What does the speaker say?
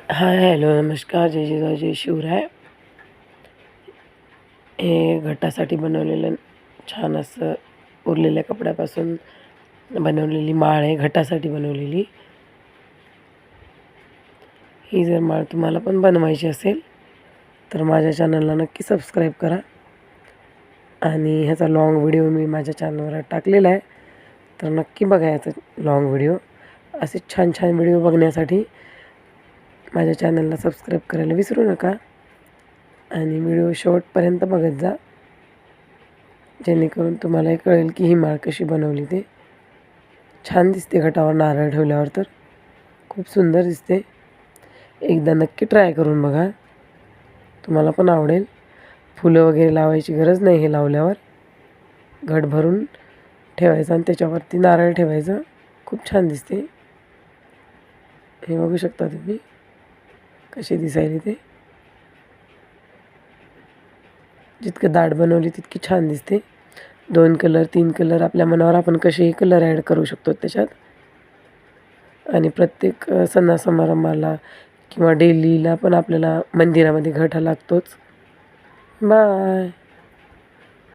हाय, hello, नमस्कार. जय जिजाऊ, जय शिवराय. हे घटासाठी बनवलेलं छान असं उरलेल्या कपड्यापासून बनवलेली माळ आहे, घटासाठी बनवलेली. ही जर माळ तुम्हाला पण बनवायची असेल, तर माझ्या चॅनलला नक्की सबस्क्राईब करा. आणि ह्याचा लाँग व्हिडिओ मी माझ्या चॅनलवर टाकलेला आहे, तर नक्की बघा याचा लाँग व्हिडिओ. असे छान छान व्हिडिओ बघण्यासाठी माझ्या चॅनलला सबस्क्राईब करायला विसरू नका आणि व्हिडिओ शेवटपर्यंत बघत जा, जेणेकरून तुम्हालाही कळेल की ही माळ कशी बनवली ते. छान दिसते घटावर नारळ ठेवल्यावर, तर खूप सुंदर दिसते. एकदा नक्की ट्राय करून बघा, तुम्हाला पण आवडेल. फुलं वगैरे लावायची गरज नाही हे लावल्यावर. घट भरून ठेवायचं आणि त्याच्यावरती नारळ ठेवायचं. खूप छान दिसते. हे बघू शकता तुम्ही कशी दिसायली ते. जितकं दाट बनवली तितकी छान दिसते. 2 कलर 3 कलर आपल्या मनावर आपण कसेही कलर ॲड करू शकतो त्याच्यात. आणि प्रत्येक सणासमारंभाला किंवा डेलीला पण आपल्याला मंदिरामध्ये घट हा लागतोच. बाय.